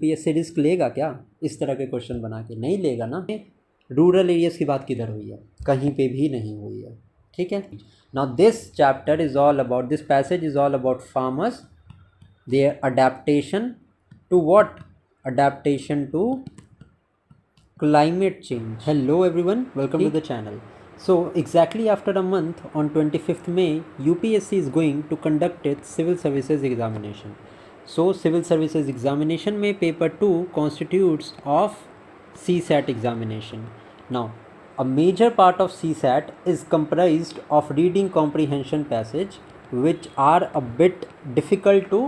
UPSC risk लेगा क्या इस तरह के क्वेश्चन बना के? नहीं लेगा ना। रूरल एरियाज की बात किधर हुई है? कहीं पे भी नहीं हुई है। ठीक है। Now this chapter is all about, this passage is all about farmers, their adaptation to what? Adaptation to climate change. Hello everyone, welcome to the channel. So exactly after a month, on 25th May, UPSC is going to conduct its civil services examination. So civil services examination में paper 2 constitutes of CSAT examination. Now a major part of CSAT is comprised of reading comprehension passage which are a bit difficult to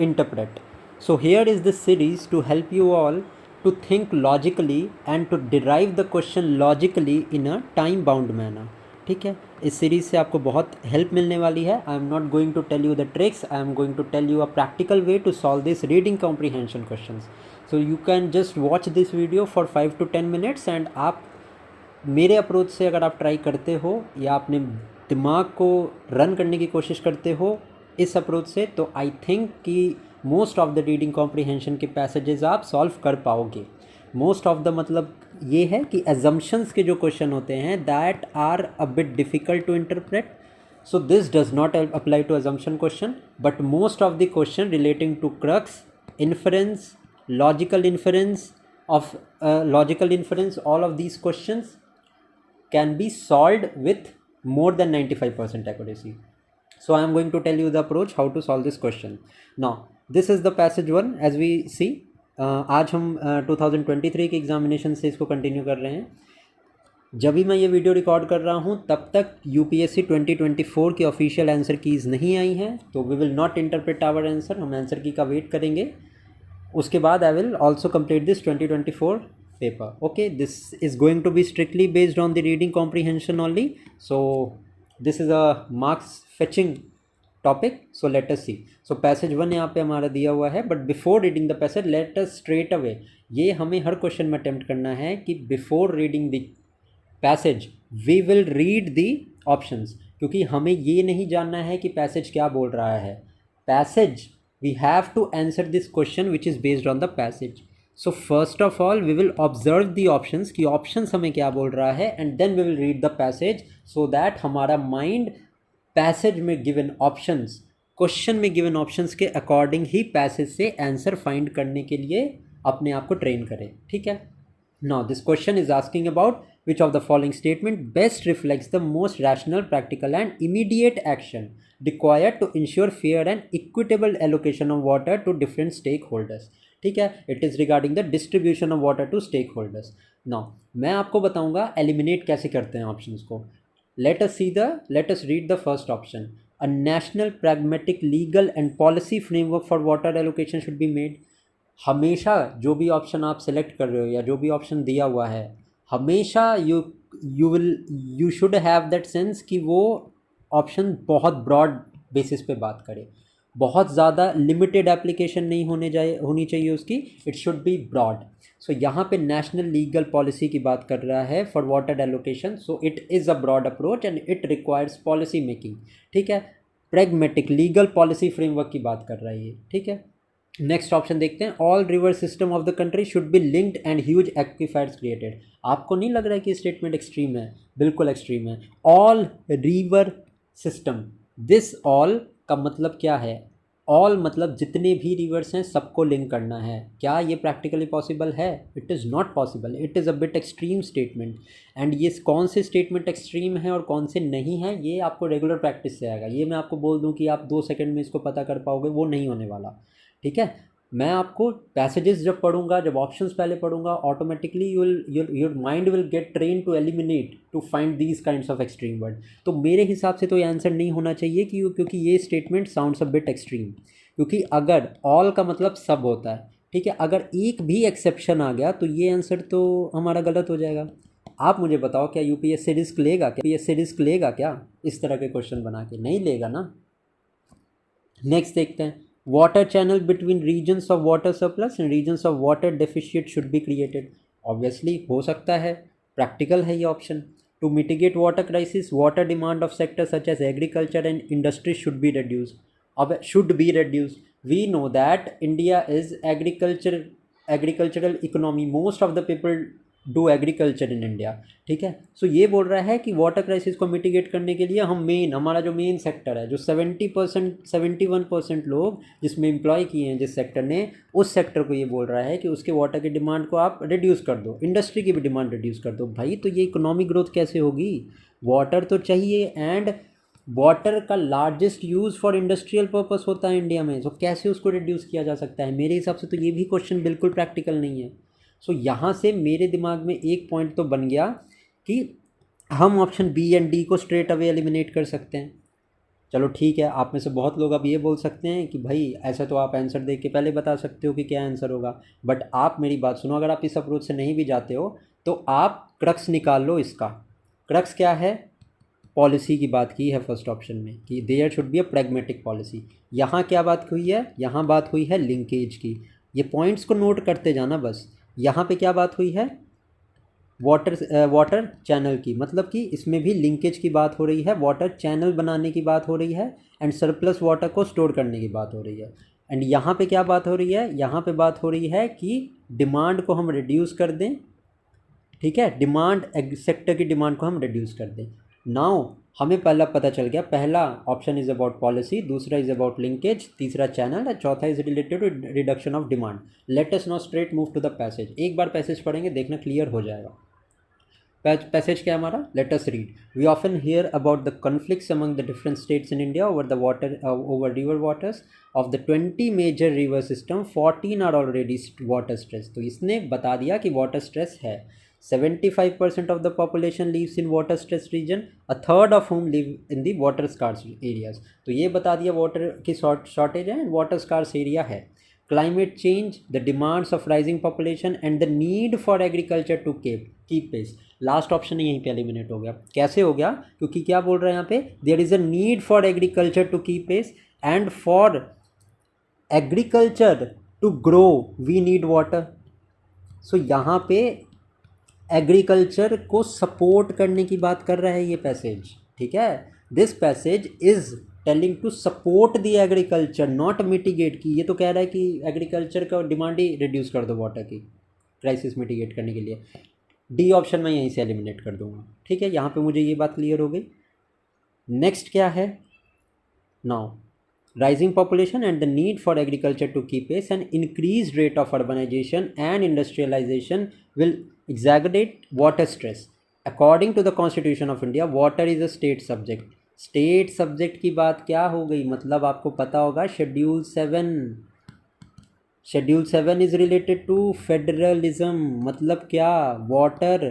interpret. So here is this series to help you all to think logically and to derive the question logically in a time bound manner. ठीक है, इस series से आपको बहुत help मिलने वाली है. I am not going to tell you the tricks, I am going to tell you a practical way to solve this reading comprehension questions. So you can just watch this video for 5 to 10 minutes and आप मेरे approach से अगर आप try करते हो या अपने दिमाग को रन करने की कोशिश करते हो इस अप्रोच से, तो आई थिंक कि most of the reading comprehension के पैसेजेस आप सॉल्व कर पाओगे. मोस्ट ऑफ द मतलब ये है कि एजम्पशंस के जो क्वेश्चन होते हैं that are a bit difficult to interpret. So this does not apply to assumption question, but most of the question relating to crux, inference, logical inference all of these questions can be solved with more than 95% accuracy. So I am going to tell you the approach how to solve this question. Now this is the passage 1 as we see. आज हम 2023 के examination से इसको continue कर रहे हैं. जब भी मैं ये वीडियो रिकॉर्ड कर रहा हूँ तब तक यूपीएससी 2024 की ऑफिशियल आंसर कीज़ नहीं आई हैं, तो we will not interpret our answer. हम आंसर की का वेट करेंगे. उसके बाद I will also complete this 2024 paper. Okay, this is going to be strictly based on the reading comprehension only. So this is a marks fetching topic. So let us see. So passage 1 यहाँ पे हमारा दिया हुआ है, but before reading the passage let us straight away, ये हमें हर question में attempt करना है कि before reading the passage we will read the options, क्योंकि हमें ये नहीं जानना है कि पैसेज क्या बोल रहा है. Passage we have to answer this question which is based on the passage. So first of all we will observe the options कि options हमें क्या बोल रहा है, and then we will read the passage so that हमारा mind passage में given options, question में given options के according ही passage से answer find करने के लिए अपने आप को train करें. ठीक है. Now this question is asking about which of the following statement best reflects the most rational, practical and immediate action required to ensure fair and equitable allocation of water to different stakeholders. ठीक है. It is regarding the distribution of water to stakeholders. Now मैं आपको बताऊंगा eliminate कैसे करते हैं options को. Let us read the first option. A national pragmatic legal and policy framework for water allocation should be made. हमेशा जो भी ऑप्शन आप सेलेक्ट कर रहे हो या जो भी ऑप्शन दिया हुआ है, हमेशा you should have that sense कि वो ऑप्शन बहुत ब्रॉड बेसिस पे बात करे, बहुत ज़्यादा लिमिटेड एप्लीकेशन नहीं होनी चाहिए उसकी. It should be broad. So यहाँ पे नेशनल लीगल पॉलिसी की बात कर रहा है for water allocation. So it is a broad approach and it requires policy making. ठीक है. प्रैग्मेटिक लीगल पॉलिसी फ्रेमवर्क की बात कर रहा है ये. ठीक है. नेक्स्ट ऑप्शन देखते हैं. All river system of the country should be linked and huge aquifers created. आपको नहीं लग रहा है कि स्टेटमेंट एक्सट्रीम है? बिल्कुल एक्सट्रीम है. All river system, this all का मतलब क्या है? ऑल मतलब जितने भी रिवर्स हैं सबको लिंक करना है. क्या ये प्रैक्टिकली पॉसिबल है? It is not possible. It is a bit extreme statement. And ये कौन से स्टेटमेंट एक्सट्रीम है और कौन से नहीं है ये आपको रेगुलर प्रैक्टिस से आएगा. ये मैं आपको बोल दूं कि आप 2 सेकंड में इसको पता कर पाओगे, वो नहीं होने वाला. ठीक है. मैं आपको पैसेजेस जब पढ़ूंगा, जब ऑप्शंस पहले पढ़ूंगा, automatically your mind will get train to eliminate to find these kinds of extreme word. तो मेरे हिसाब से तो ये आंसर नहीं होना चाहिए क्योंकि ये statement sounds a bit extreme. क्योंकि अगर ऑल का मतलब सब होता है, ठीक है, अगर एक भी एक्सेप्शन आ गया तो ये आंसर तो हमारा गलत हो जाएगा. आप मुझे बताओ क्या यूपीएससी रिस्क लेगा क्या इस तरह के क्वेश्चन बना के? नहीं लेगा ना. नेक्स्ट देखते हैं. Water channel between regions of water surplus and regions of water deficient should be created. Obviously हो सकता है, प्रैक्टिकल है ये option. To mitigate water crisis, water demand of sector such as agriculture and industry should be reduced. We know that India is agriculture agricultural economy, most of the people do agriculture in India, ठीक है। सो ये बोल रहा है कि water crisis को mitigate करने के लिए हम हमारा जो मेन सेक्टर है, जो 70% 71% लोग जिसमें एम्प्लॉय किए हैं जिस सेक्टर ने, उस सेक्टर को ये बोल रहा है कि उसके वाटर की डिमांड को आप रिड्यूस कर दो, इंडस्ट्री की भी डिमांड रिड्यूस कर दो। भाई तो ये इकोनॉमिक ग्रोथ कैसे होगी? वाटर तो चाहिए, एंड वाटर का largest use for industrial purpose होता है इंडिया में, तो कैसे उसको रिड्यूस किया जा सकता है? मेरे हिसाब से तो ये भी क्वेश्चन बिल्कुल प्रैक्टिकल नहीं है। सो यहाँ से मेरे दिमाग में एक पॉइंट तो बन गया कि हम ऑप्शन बी एंड डी को स्ट्रेट अवे एलिमिनेट कर सकते हैं। चलो ठीक है, आप में से बहुत लोग अब ये बोल सकते हैं कि भाई ऐसा तो आप आंसर देख के पहले बता सकते हो कि क्या आंसर होगा, बट आप मेरी बात सुनो, अगर आप इस अप्रोच से नहीं भी जाते हो तो आप क्रक्स निकाल लो इसका। क्रक्स क्या है? पॉलिसी की बात की है फर्स्ट ऑप्शन में कि there should be a pragmatic policy. यहाँ क्या बात हुई है? यहाँ बात हुई है लिंकेज की। ये पॉइंट्स को नोट करते जाना बस। यहाँ पे क्या बात हुई है? वाटर चैनल की, मतलब कि इसमें भी लिंकेज की बात हो रही है, वाटर चैनल बनाने की बात हो रही है, एंड सरप्लस वाटर को स्टोर करने की बात हो रही है। एंड यहाँ पे क्या बात हो रही है? यहाँ पे बात हो रही है कि डिमांड को हम रिड्यूस कर दें, ठीक है, डिमांड सेक्टर की डिमांड को हम रिड्यूस कर दें। नाउ हमें पहला पता चल गया, पहला ऑप्शन इज अबाउट पॉलिसी, दूसरा इज अबाउट लिंकेज, तीसरा चैनल, और चौथा is related to reduction of demand. Let us now straight move to the passage. एक बार पैसेज पढ़ेंगे, देखना क्लियर हो जाएगा। पैसेज क्या है हमारा? Let us read. We often hear about the conflicts among the different states in India over the water over river waters of the 20 major river system, 14 are already water stress. तो इसने बता दिया कि water stress है। 75% of the population lives in water stress region, a third of whom live in the water scarce areas। तो ये बता दिया वाटर की शॉर्टेज है, वाटर स्कार्स एरिया है। Climate change, the demands of rising population and the need for agriculture to keep pace. Last option यहीं पे eliminate हो गया। कैसे हो गया? क्योंकि क्या बोल रहे हैं यहाँ पे? There is a need for agriculture to keep pace, and for agriculture to grow we need water. So यहाँ पे एग्रीकल्चर को सपोर्ट करने की बात कर रहा है ये पैसेज, ठीक है। This passage is telling to support the agriculture, not mitigate की। ये तो कह रहा है कि एग्रीकल्चर का डिमांड ही रिड्यूस कर दो वाटर की क्राइसिस मिटिगेट करने के लिए। डी ऑप्शन मैं यहीं से एलिमिनेट कर दूंगा, ठीक है। यहाँ पे मुझे ये बात क्लियर हो गई। नेक्स्ट क्या है? Now rising population and the need for agriculture to keep pace, and increased rate of urbanization and industrialization will exacerbate water stress. According to the Constitution of India, water is a state subject. State subject की बात क्या हो गई? मतलब आपको पता होगा schedule 7 is related to federalism. मतलब क्या? वाटर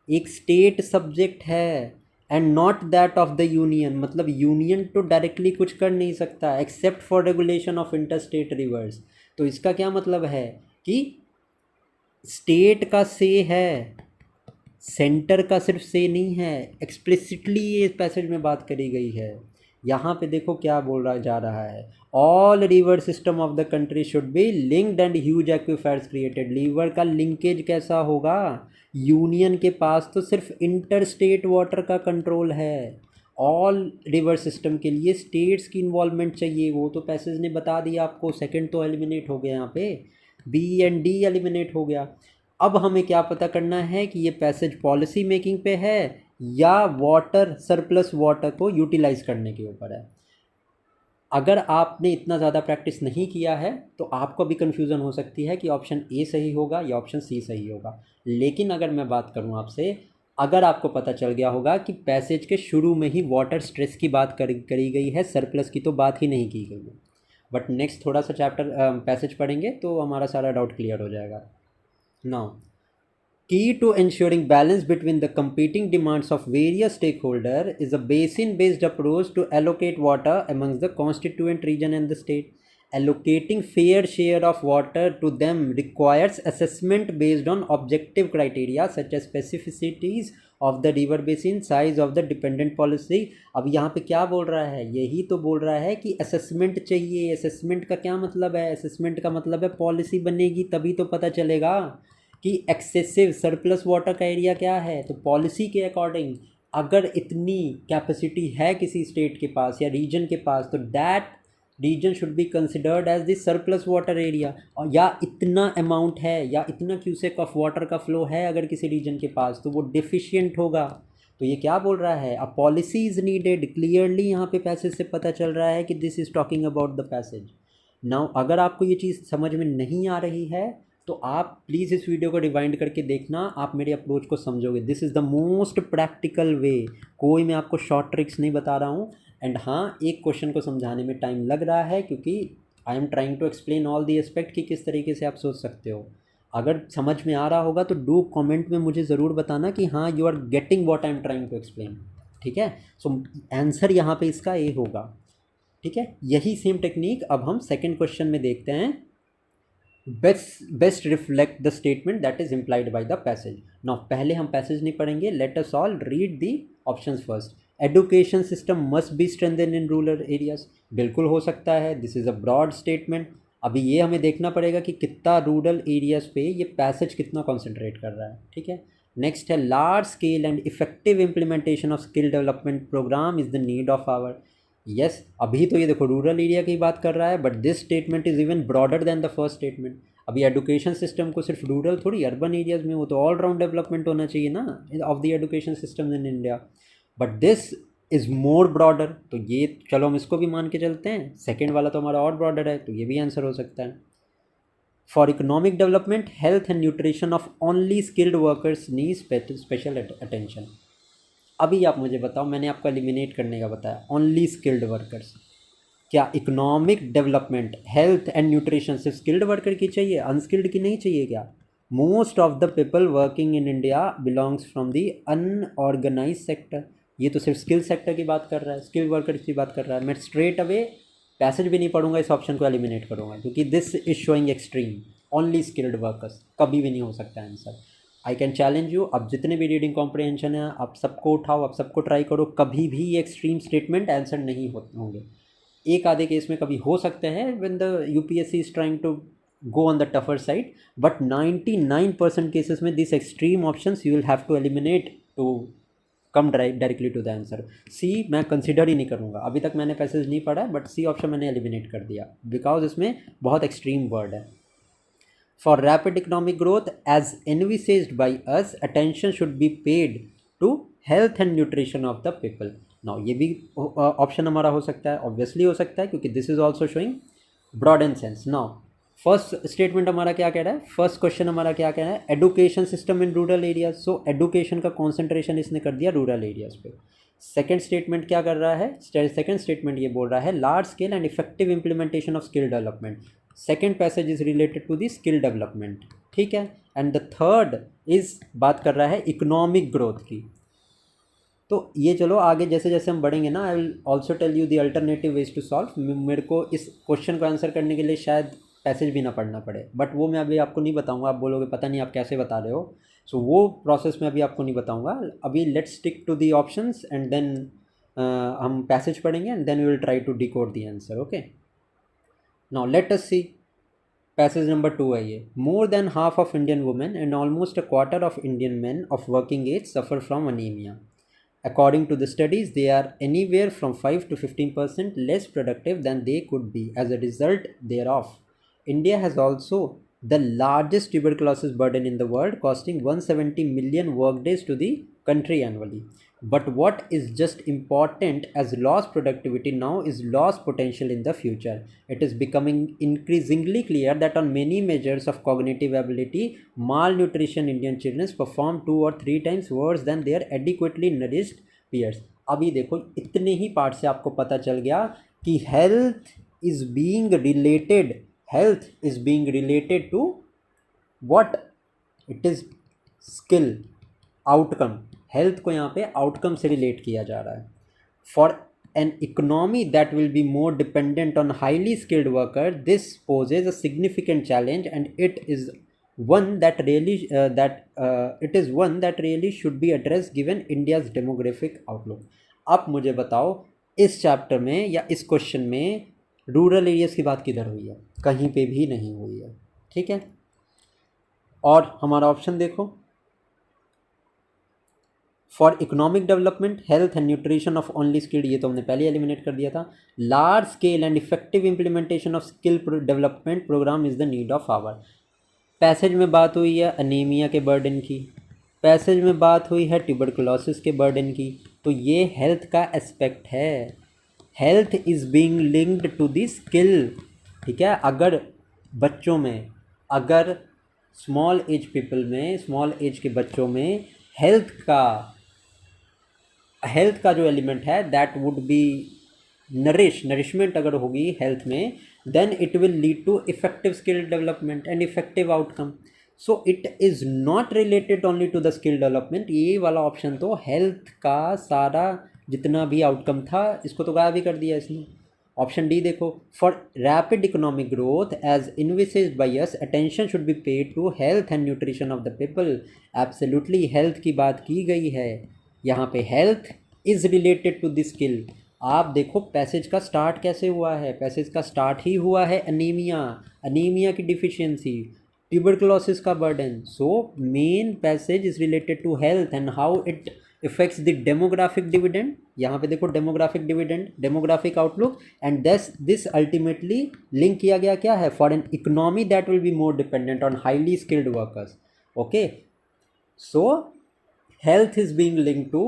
एक स्टेट सब्जेक्ट है and not that of the union. मतलब यूनियन तो डायरेक्टली कुछ कर नहीं सकता except for regulation of inter state rivers. तो इसका क्या मतलब है कि स्टेट का से है, सेंटर का सिर्फ से नहीं है। एक्सप्लिसिटली ये पैसेज में बात करी गई है। यहाँ पे देखो क्या बोल रहा जा रहा है, all river system of the country should be linked and huge aquifers created. River का लिंकेज कैसा होगा? यूनियन के पास तो सिर्फ इंटर स्टेट वाटर का कंट्रोल है, ऑल रिवर सिस्टम के लिए स्टेट्स की इन्वॉल्वमेंट चाहिए। वो तो पैसेज ने बता दिया आपको। सेकंड तो एलिमिनेट हो गया, यहाँ पे बी एंड डी एलिमिनेट हो गया। अब हमें क्या पता करना है कि ये पैसेज पॉलिसी मेकिंग पे है या वाटर सरप्लस वाटर को यूटिलाइज करने के ऊपर है। अगर आपने इतना ज़्यादा प्रैक्टिस नहीं किया है तो आपको भी कन्फ्यूज़न हो सकती है कि ऑप्शन ए सही होगा या ऑप्शन सी सही होगा। लेकिन अगर मैं बात करूं आपसे, अगर आपको पता चल गया होगा कि पैसेज के शुरू में ही वाटर स्ट्रेस की बात करी गई है, सरप्लस की तो बात ही नहीं की गई है। बट नेक्स्ट थोड़ा सा चैप्टर पैसेज पढ़ेंगे तो हमारा सारा डाउट क्लियर हो जाएगा। Now key to ensuring balance between the competing demands of various stakeholders is a basin-based approach to allocate water amongst the constituent region and the state. Allocating fair share of water to them requires assessment based on objective criteria such as specificities of the river basin, size of the dependent policy। अब यहाँ पे क्या बोल रहा है? यही तो बोल रहा है कि असेसमेंट चाहिए। असेसमेंट का क्या मतलब है? असेसमेंट का मतलब है पॉलिसी बनेगी तभी तो पता चलेगा कि एक्सेसिव सरप्लस वाटर का एरिया क्या है। तो पॉलिसी के अकॉर्डिंग अगर इतनी कैपेसिटी है किसी स्टेट के पास या रीजन के पास, तो that region should be considered as the surplus water area, या इतना अमाउंट है या इतना क्यूसेक ऑफ वाटर का फ्लो है अगर किसी रीजन के पास, तो वो डिफिशियंट होगा। तो ये क्या बोल रहा है, a policy is needed, clearly यहाँ पे पैसेज से पता चल रहा है कि this is talking about the passage. Now अगर आपको ये चीज़ समझ में नहीं आ रही है तो आप प्लीज़ इस वीडियो को रिवाइंड करके देखना, आप मेरे अप्रोच को समझोगे। This is the most practical way, कोई मैं आपको शॉर्ट ट्रिक्स नहीं बता रहा हूँ। एंड हाँ, एक क्वेश्चन को समझाने में टाइम लग रहा है क्योंकि I am trying to explain all the aspect कि किस तरीके से आप सोच सकते हो। अगर समझ में आ रहा होगा तो डू कमेंट में मुझे ज़रूर बताना कि हाँ you are getting what I am trying to explain. ठीक है, सो आंसर यहाँ पे इसका ए होगा। ठीक है, यही सेम टेक्निक अब हम सेकंड क्वेश्चन में देखते हैं। Best reflect the statement that is implied by the passage. Now पहले हम पैसेज नहीं पढ़ेंगे, let us all read the options first. Education system must be strengthen in rural areas, बिल्कुल हो सकता है, this is a broad statement. अभी ये हमें देखना पड़ेगा कि कितना रूरल एरियाज पे ये पैसेज कितना कॉन्सेंट्रेट कर रहा है। ठीक है, नेक्स्ट है large scale and effective implementation of skill development program is the need of hour. Yes, अभी तो ये देखो रूरल एरिया की बात कर रहा है, but this statement is even broader then the first statement. अभी एजुकेशन सिस्टम को सिर्फ रूरल थोड़ी, अर्बन एरियाज में, वो तो ऑल राउंड डेवलपमेंट होना चाहिए ना of the education system in India, but this is more broader. तो ये चलो हम इसको भी मान के चलते हैं, सेकेंड वाला तो हमारा और ब्रॉडर है, तो ये भी आंसर हो सकता है। For economic development health and nutrition of only skilled workers need special attention. अभी आप मुझे बताओ, मैंने आपको एलिमिनेट करने का बताया, ओनली स्किल्ड वर्कर्स, क्या economic development health and nutrition सिर्फ स्किल्ड वर्कर की चाहिए, अनस्किल्ड की नहीं चाहिए क्या? Most of the people working in India belongs from the unorganised sector. ये तो सिर्फ स्किल सेक्टर की बात कर रहा है, स्किल वर्कर की बात कर रहा है। मैं स्ट्रेट अवे पैसेज भी नहीं पढ़ूंगा, इस ऑप्शन को एलिमिनेट करूंगा क्योंकि this is showing extreme, only skilled workers कभी भी नहीं हो सकता answer. I can challenge you, अब जितने भी रीडिंग कॉम्प्रिहेंशन है आप सबको उठाओ, आप सबको ट्राई करो, कभी भी ये एक्सट्रीम स्टेटमेंट आंसर नहीं होंगे। एक आधे केस में कभी हो सकते हैं when the UPSC is trying to go on the tougher side, but 99% cases में this extreme options you will have to eliminate to come directly to the answer. C मैं कंसिडर ही नहीं करूँगा, अभी तक मैंने पैसेज नहीं पढ़ा है, बट सी ऑप्शन मैंने एलिमिनेट कर दिया बिकॉज इसमें बहुत एक्सट्रीम वर्ड है। For rapid economic growth, as envisaged by us, attention should be paid to health and nutrition of the people. Now ये भी ऑप्शन हमारा हो सकता है, ऑब्वियसली हो सकता है क्योंकि this is also showing broad and sense. Now first statement हमारा क्या कह रहा है, फर्स्ट क्वेश्चन हमारा क्या कह रहा है, education system in rural areas. So education का कॉन्सेंट्रेशन इसने कर दिया रूरल एरियाज पे। सेकेंड स्टेटमेंट क्या कर रहा है, सेकेंड स्टेटमेंट ये बोल रहा है large scale and effective implementation of skill development. Second passage is related to the skill development. ठीक है, एंड द थर्ड इज बात कर रहा है इकोनॉमिक ग्रोथ की। तो ये चलो आगे जैसे जैसे हम बढ़ेंगे ना, I will also tell you the alternative ways to solve. मेरे को इस क्वेश्चन को आंसर करने के लिए शायद पैसेज भी ना पढ़ना पड़े, बट वो मैं अभी आपको नहीं बताऊंगा, आप बोलोगे पता नहीं आप कैसे बता रहे हो। सो वो प्रोसेस में अभी आपको नहीं बताऊंगा। अभी let's stick to the options and then हम पैसेज पढ़ेंगे and then we will try to decode the answer. Okay, now let us see passage number 2 है ये। More than half of Indian women and almost a quarter of Indian man of working age suffer from anaemia. According to the studies, they are anywhere from 5 to 15% less productive than they could be. As a result thereof, India has also the largest tuberculosis burden in the world, costing 170 million workdays to the country annually. But what is just important as lost productivity now is lost potential in the future. It is becoming increasingly clear that on many measures of cognitive ability, malnutrition Indian children perform 2 or 3 times worse than their adequately nourished peers. अभी देखो इतने ही part से आपको पता चल गया कि health is being related to what? It is skill, outcome। Health को यहाँ पे आउटकम से रिलेट किया जा रहा है। For an economy that will be more dependent on highly skilled worker, this possess a significant challenge and it is one that really should be addressed given India's demographic outlook। अब मुझे बताओ इस chapter में या इस question में rural areas की बात किधर हुई है? कहीं पे भी नहीं हुई है। ठीक है, और हमारा ऑप्शन देखो, for economic development health and nutrition of only skilled, ये तो हमने पहले एलिमिनेट कर दिया था। Large scale and effective implementation of skill development program is the need of hour. Passage में बात हुई है अनीमिया के बर्डन की, पैसेज में बात हुई है ट्यूबरकुलोसिस के बर्डन की, तो ये हेल्थ का एस्पेक्ट है। Health is being linked to the skill, ठीक है। अगर बच्चों में, अगर स्मॉल एज पीपल में, स्मॉल एज के बच्चों में हेल्थ का जो एलिमेंट है दैट वुड बी नरिशमेंट अगर होगी हेल्थ में, then it will lead to effective skill development and effective outcome. So it is not related only to the skill development. ये वाला ऑप्शन तो हेल्थ का सारा जितना भी आउटकम था इसको तो गायब ही कर दिया इसने। ऑप्शन डी देखो, for rapid economic growth as envisaged by us attention should be paid to health and nutrition of the people. Absolutely health की बात की गई है यहाँ पे, health is related to the skill. आप देखो पैसेज का स्टार्ट कैसे हुआ है, पैसेज का स्टार्ट ही हुआ है अनीमिया की डिफिशियंसी, ट्यूबरकुलोसिस का burden. So main passage is related to health and how it affects the demographic dividend. यहाँ पे देखो demographic dividend, demographic outlook, and this ultimately link किया गया क्या है, for an economy that will be more dependent on highly skilled workers. Okay, so health is being link to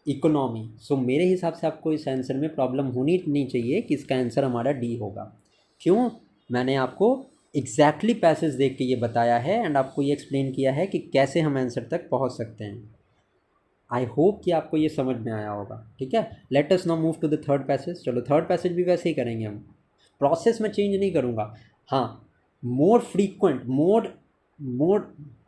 economy. So मेरे हिसाब से आपको इस आंसर में प्रॉब्लम होनी नहीं चाहिए कि इसका आंसर हमारा डी होगा। क्यों? मैंने आपको एग्जैक्टली पैसेज देख के ये बताया है एंड आपको ये एक्सप्लेन किया है कि कैसे हम आंसर तक पहुंच सकते हैं। आई होप कि आपको ये समझ में आया होगा। ठीक है, let us now move to the third passage. चलो थर्ड पैसेज भी वैसे ही करेंगे हम, प्रोसेस में चेंज नहीं करूँगा। हाँ, मोर फ्रीक्वेंट, मोर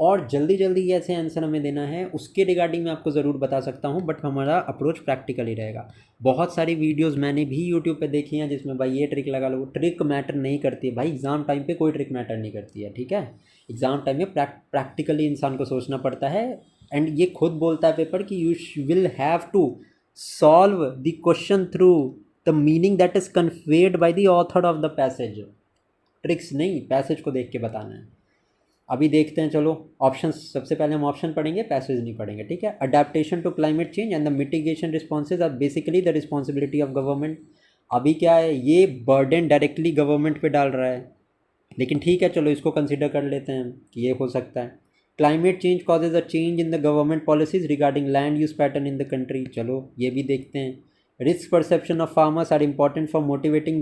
और जल्दी जल्दी कैसे आंसर हमें देना है उसके रिगार्डिंग मैं आपको ज़रूर बता सकता हूँ, बट हमारा अप्रोच प्रैक्टिकल ही रहेगा। बहुत सारी वीडियोस मैंने भी यूट्यूब पे देखी हैं जिसमें भाई ये ट्रिक लगा लो, ट्रिक मैटर नहीं करती है भाई। एग्ज़ाम टाइम पे कोई ट्रिक मैटर नहीं करती है, ठीक है। एग्ज़ाम टाइम में प्रैक्टिकली इंसान को सोचना पड़ता है, एंड ये खुद बोलता है पेपर कि you will have to solve the question through the meaning that is conveyed by the author of the passage. Tricks नहीं, पैसेज को देख के बताना है। अभी देखते हैं, चलो ऑप्शन, सबसे पहले हम ऑप्शन पढ़ेंगे, पैसेज नहीं पढ़ेंगे, ठीक है। Adaptation to climate change and the mitigation responses are basically the responsibility of government. अभी क्या है, ये बर्डन डायरेक्टली गवर्नमेंट पे डाल रहा है, लेकिन ठीक है चलो इसको कंसिडर कर लेते हैं कि ये हो सकता है। Climate change causes a change in the government policies regarding land use pattern in the country, चलो ये भी देखते हैं। Risk perception of farmers are important for motivating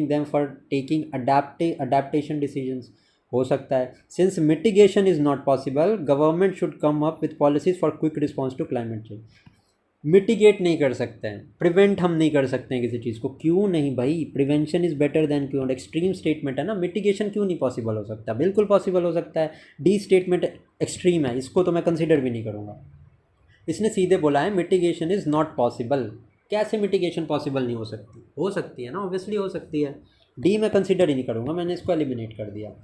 them for taking adaptation decisions, हो सकता है। Since mitigation is not possible government should come up with policies for quick response to climate change. Mitigate नहीं कर सकते हैं, prevent हम नहीं कर सकते हैं किसी चीज़ को, क्यों नहीं भाई, prevention is better than cure, extreme statement है ना। मिटिगेशन क्यों नहीं पॉसिबल हो सकता, बिल्कुल पॉसिबल हो सकता है। डी स्टेटमेंट एक्सट्रीम है, इसको तो मैं कंसिडर भी नहीं करूँगा। इसने सीधे बोला है मिटिगेशन इज़ नॉट पॉसिबल। कैसे मिटिगेशन पॉसिबल नहीं हो सकती, हो सकती है ना, ऑब्वियसली हो सकती है। डी मैं कंसिडर ही नहीं करूँगा, मैंने इसको एलिमिनेट कर दिया,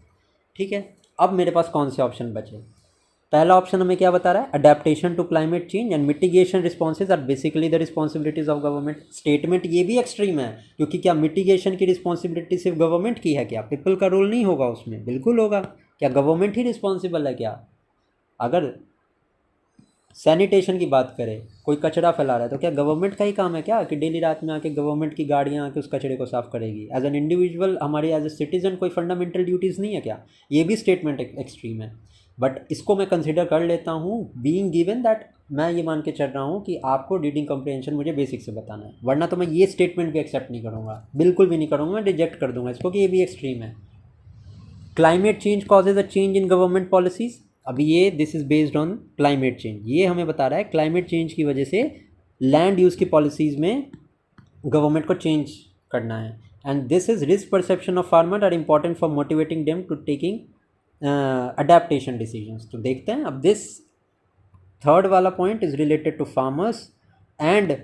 ठीक है। अब मेरे पास कौन से ऑप्शन बचे? पहला ऑप्शन हमें क्या बता रहा है, adaptation to climate change and mitigation responses are basically the responsibilities of government. Statement ये भी एक्सट्रीम है, क्योंकि क्या मिटिगेशन की रिस्पॉन्सिबिलिटी सिर्फ गवर्नमेंट की है क्या? पीपल का रोल नहीं होगा उसमें? बिल्कुल होगा। क्या गवर्नमेंट ही रिस्पॉन्सिबल है क्या? अगर सैनिटेशन की बात करें, कोई कचरा फैला रहा है तो क्या गवर्नमेंट का ही काम है क्या कि डेली रात में आके गवर्नमेंट की गाड़ियाँ आके उस कचरे को साफ़ करेगी? एज एन इंडिविजुअल हमारी एज ए सिटीज़न कोई फंडामेंटल ड्यूटीज़ नहीं है क्या? ये भी स्टेटमेंट एक्सट्रीम है, बट इसको मैं कंसिडर कर लेता हूँ बीइंग गिवन दैट मैं ये मान के चल रहा हूँ कि आपको रीडिंग कम्प्रीहेंशन मुझे बेसिक से बताना है, वरना तो मैं ये स्टेटमेंट भी एक्सेप्ट नहीं करूँगा, बिल्कुल भी नहीं करूँगा, मैं रिजेक्ट कर दूँगा इसको कि ये भी एक्सट्रीम है। Climate change causes a change in government policies, अभी ये this is based on climate change, ये हमें बता रहा है क्लाइमेट चेंज की वजह से लैंड यूज़ की पॉलिसीज़ में गवर्नमेंट को चेंज करना है। And this is risk perception of farmer are important for motivating them to taking adaptation decisions. तो देखते हैं अब दिस थर्ड वाला point is related to farmers and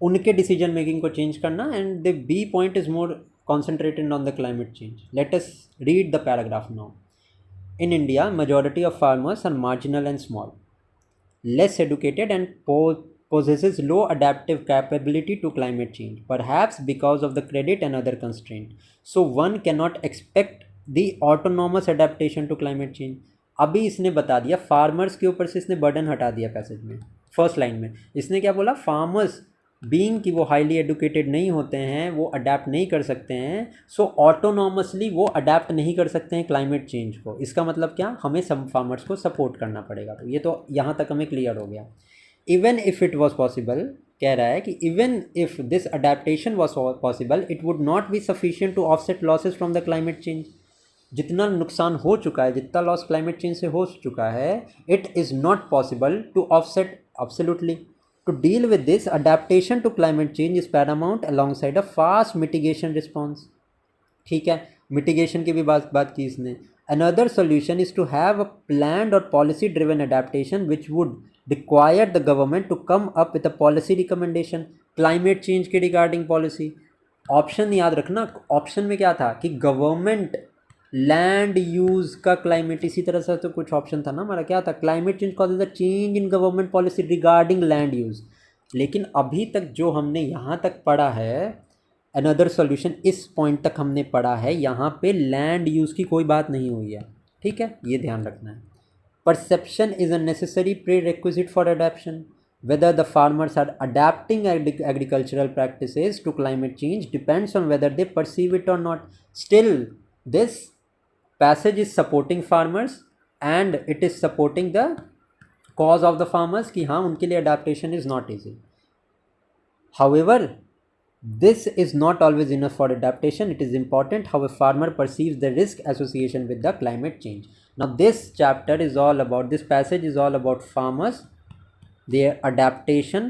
उनके डिसीजन मेकिंग को चेंज करना, and the B point is more concentrated on the climate change. Let us read the paragraph now. In India, majority of farmers are marginal and small, less educated and possesses low adaptive capability to climate change, perhaps because of the credit and other constraint. So one cannot expect the autonomous adaptation to climate change. अभी इसने बता दिया farmers के ऊपर से इसने burden हटा दिया पैसेज में, फर्स्ट लाइन में इसने क्या बोला, फार्मर्स बीइंग कि वो हाईली एडुकेटेड नहीं होते हैं, वो अडेप्ट नहीं कर सकते हैं, सो ऑटोनॉमसली वो अडेप्ट नहीं कर सकते हैं क्लाइमेट चेंज को। इसका मतलब क्या, हमें सब फार्मर्स को सपोर्ट करना पड़ेगा। तो ये तो यहाँ तक हमें क्लियर हो गया। Even if it was possible, कह रहा है कि even if this adaptation was possible it would not be sufficient to offset losses from the climate change. जितना नुकसान हो चुका है, जितना लॉस क्लाइमेट चेंज से हो चुका है, it is not possible to offset absolutely. To deal with this, adaptation to climate change is paramount alongside a fast mitigation response. ठीक है, मिटिगेशन की भी बात की इसने। Another solution is to have a planned or policy driven adaptation which would require the government to come up with a policy recommendation climate change के regarding policy। Option याद रखना, ऑप्शन में क्या था कि गवर्नमेंट, लैंड यूज़ का climate, इसी तरह से तो कुछ ऑप्शन था ना हमारा, क्या था, climate change causes the change in government policy regarding land use. लेकिन अभी तक जो हमने यहाँ तक पढ़ा है, अनदर सॉल्यूशन, इस पॉइंट तक हमने पढ़ा है, यहाँ पे लैंड यूज़ की कोई बात नहीं हुई है। ठीक है, ये ध्यान रखना है। Perception is a necessary pre requisite for adaptation. Whether the farmers are adapting agricultural practices to climate change depends on whether they perceive it or not. Still, this passage is supporting farmers and it is supporting the cause of the farmers कि हाँ उनके लिए adaptation is not easy. However, this is not always enough for adaptation. It is important how a farmer perceives the risk association with the climate change. Now this chapter is all about, this passage is all about farmers, their adaptation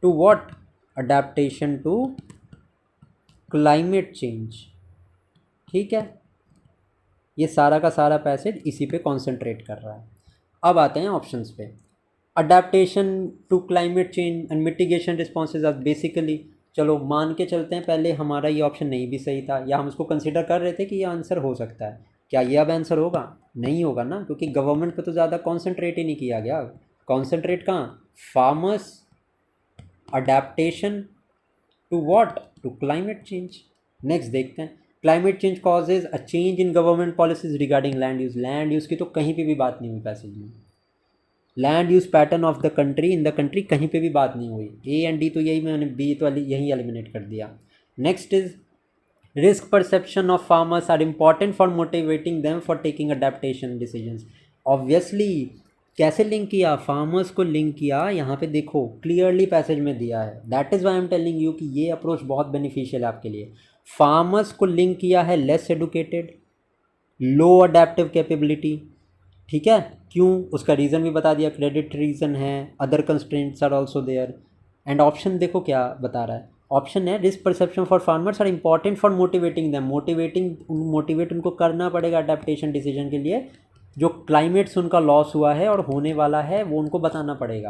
to what? Adaptation to climate change। ठीक है, ये सारा का सारा passage इसी पे concentrate कर रहा है। अब आते हैं ऑप्शंस पे। Adaptation to climate change and mitigation responses are basically, चलो मान के चलते हैं पहले हमारा ये ऑप्शन नहीं भी सही था, या हम इसको कंसिडर कर रहे थे कि ये आंसर हो सकता है। क्या ये अब आंसर होगा? नहीं होगा ना, क्योंकि गवर्नमेंट पे तो ज़्यादा कॉन्सेंट्रेट ही नहीं किया गया। कॉन्सेंट्रेट कहाँ? Farmers, adaptation to what? To climate change. Next देखते हैं, climate change causes a change in government policies regarding land use. Land use की तो कहीं पे भी बात नहीं हुई पैसेज में। Land use pattern of the country, in the country, कहीं पे भी बात नहीं हुई। ए एंड डी तो यही, मैंने बी तो यही एलिमिनेट कर दिया। Next is risk perception of farmers are important for motivating them for taking adaptation decisions. Obviously कैसे लिंक किया? फार्मर्स को लिंक किया, यहाँ पे देखो क्लियरली पैसेज में दिया है। That is why I am telling you कि ये अप्रोच बहुत बेनिफिशियल है आपके लिए। फार्मर्स को लिंक किया है less educated, low adaptive capability. ठीक है, क्यों? उसका रीज़न भी बता दिया, क्रेडिट रीज़न है, other constraints are also there. And option देखो क्या बता रहा है, ऑप्शन है risk perception for farmers are important for motivating them. Motivate उनको करना पड़ेगा अडेप्टेशन डिसीजन के लिए। जो क्लाइमेट्स उनका लॉस हुआ है और होने वाला है वो उनको बताना पड़ेगा।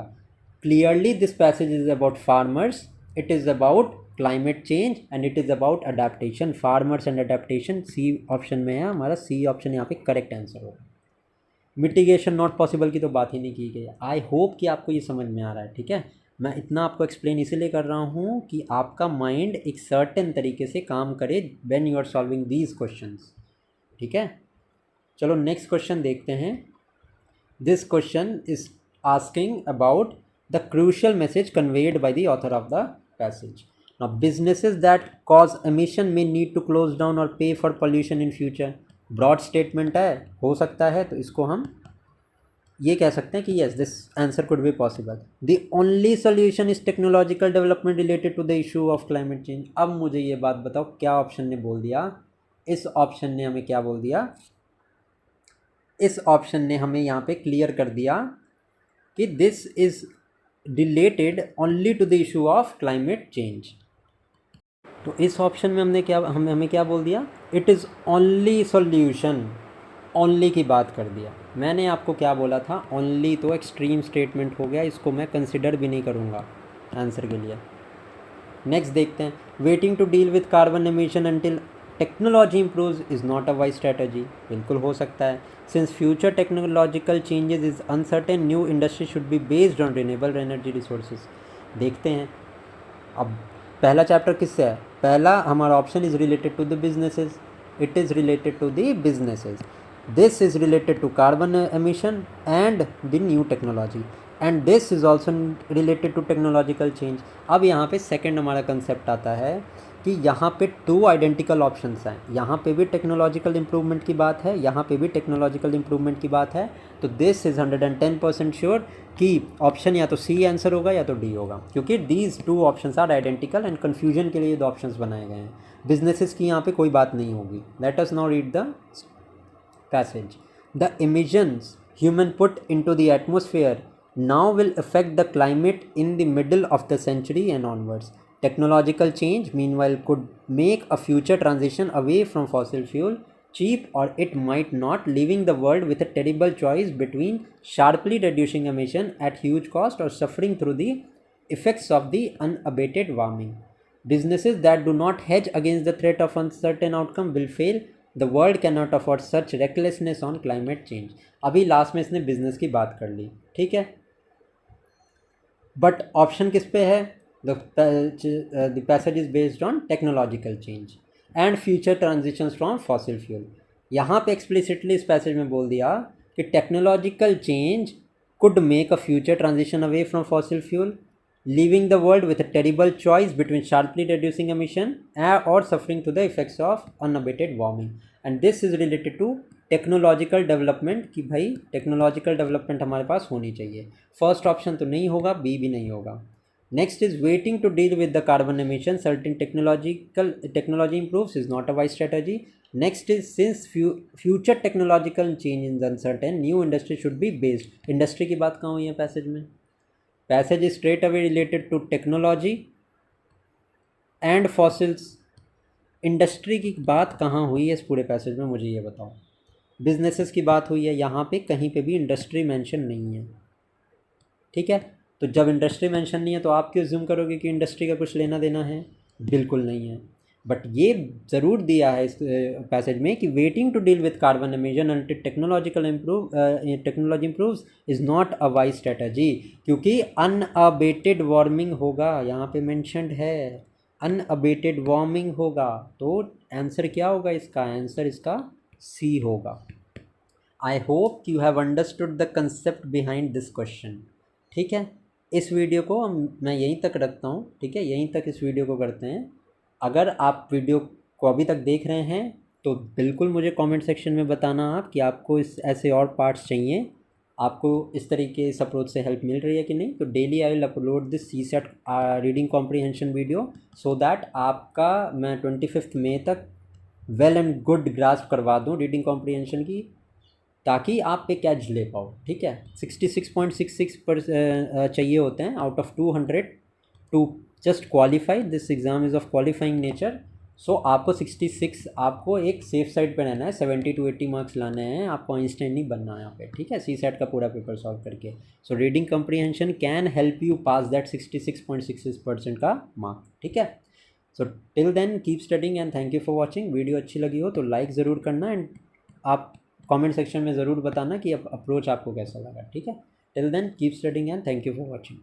Clearly this passage is about farmers, it is about climate change and it is about adaptation. Farmers and adaptation C option में है हमारा, सी ऑप्शन यहाँ पे करेक्ट आंसर होगा। मिटिगेशन नॉट पॉसिबल की तो बात ही नहीं की गई। आई होप कि आपको ये समझ में आ रहा है। ठीक है, मैं इतना आपको एक्सप्लेन इसीलिए कर रहा हूँ कि आपका माइंड एक सर्टेन तरीके से काम करे when you are solving these questions. ठीक है, चलो नेक्स्ट क्वेश्चन देखते हैं। This question is asking about the crucial message conveyed by the author of the passage. Now businesses that cause emission may need to close down or pay for pollution in future. Broad statement है, हो सकता है, तो इसको हम ये कह सकते हैं कि yes this answer could be possible. The only solution is technological development related to the issue of climate change. अब मुझे ये बात बताओ, क्या ऑप्शन ने बोल दिया? इस ऑप्शन ने हमें क्या बोल दिया? इस ऑप्शन ने हमें यहाँ पे क्लियर कर दिया कि this is related only to the issue of climate change. तो इस ऑप्शन में हमें क्या बोल दिया? It is only solution. Only की बात कर दिया। मैंने आपको क्या बोला था? ओनली तो एक्सट्रीम स्टेटमेंट हो गया, इसको मैं कंसिडर भी नहीं करूँगा आंसर के लिए। नेक्स्ट देखते हैं, waiting to deal with carbon emission until technology improves is not a wise strategy. बिल्कुल हो सकता है। Since future technological changes is uncertain, new industry should be based on renewable energy resources. देखते हैं, अब पहला चैप्टर किससे है? पहला हमारा option is related to the businesses, it is related to the businesses. This is related to carbon emission and the new technology, and this is also related to technological change. अब यहाँ पे second हमारा concept आता है कि यहाँ पे two identical options हैं, यहाँ पे भी टेक्नोलॉजिकल इम्प्रूवमेंट की बात है, यहाँ पे भी टेक्नोलॉजिकल इम्प्रूवमेंट की बात है. तो दिस इज़ 110% श्योर कि ऑप्शन या तो सी आंसर होगा या तो डी होगा, क्योंकि these two options are identical and confusion के लिए दो ऑप्शंस बनाए गए हैं. बिजनेसेस की यहाँ पे कोई बात नहीं होगी. Late us now read the passage. The emissions human put into the atmosphere now will affect the climate in the middle of the century and onwards. Technological change, meanwhile, could make a future transition away from fossil fuel cheap, or it might not, leaving the world with a terrible choice between sharply reducing emission at huge cost or suffering through the effects of the unabated warming. Businesses that do not hedge against the threat of uncertain outcome will fail. The world cannot afford such recklessness on climate change. अभी last में इसने business की बात कर ली, ठीक है, but option किस पे है? The passage is based on technological change and future transitions from fossil fuel. यहाँ पे एक्सप्लिसिटली इस पैसेज में बोल दिया कि technological change could make a future transition away from fossil fuel, leaving the world with a terrible choice between sharply reducing emission or suffering to the effects of unabated warming. And this is related to technological development कि भाई technological development हमारे पास होनी चाहिए. First option तो नहीं होगा, B भी नहीं होगा. Next is waiting to deal with the carbon emission, certain technology improves is not a wise strategy. Next is, since future technological change is uncertain, new industry should be based. Industry की बात कहाँ हुई है passage में? Passage is straight away related to technology and fossils. Industry की बात कहाँ हुई है इस पूरे पैसेज में, मुझे ये बताओ. बिजनेसेस की बात हुई है, यहाँ पे कहीं पे भी इंडस्ट्री मेंशन नहीं है, ठीक है. तो जब इंडस्ट्री मेंशन नहीं है तो आप क्यों ज्यूम करोगे कि इंडस्ट्री का कुछ लेना देना है? बिल्कुल नहीं है. बट ये ज़रूर दिया है इस पैसेज में कि waiting to deal with carbon emission until technology improves is not a wise strategy, क्योंकि अनअबेटेड वार्मिंग होगा. यहाँ पे मेंशन्ड है अनअबेटेड वार्मिंग होगा. तो आंसर क्या होगा इसका? आंसर इसका सी होगा. I hope you have understood the concept behind this question, ठीक है. इस वीडियो को मैं यहीं तक रखता हूँ, ठीक है, यहीं तक इस वीडियो को करते हैं. अगर आप वीडियो को अभी तक देख रहे हैं तो बिल्कुल मुझे कमेंट सेक्शन में बताना आप कि आपको इस ऐसे और पार्ट्स चाहिए, आपको इस तरीके इस अप्रोच से हेल्प मिल रही है कि नहीं. तो daily I will upload this CSAT reading comprehension video, so that आपका मैं 25 मई तक वेल एंड गुड ग्रास्प करवा दूँ रीडिंग कॉम्प्रीहेंशन की, ताकि आप पे कैच ले पाओ, ठीक है. 66.66 पर चाहिए होते हैं out of 200 to just qualify. This exam is of qualifying nature. So आपको 66, आपको एक सेफ साइड पे रहना है. 70 to 80 मार्क्स लाने हैं, आपको आइंस्टाइन नहीं बनना है यहाँ पे, ठीक है, CSAT का पूरा पेपर सॉल्व करके. So reading comprehension can help you pass that 66.66% का मार्क, ठीक है. So till then keep studying and thank you for watching. Video अच्छी लगी हो तो लाइक ज़रूर करना एंड आप कमेंट सेक्शन में ज़रूर बताना कि अप्रोच आपको कैसा लगा, ठीक है. Till then keep studying and thank you for watching.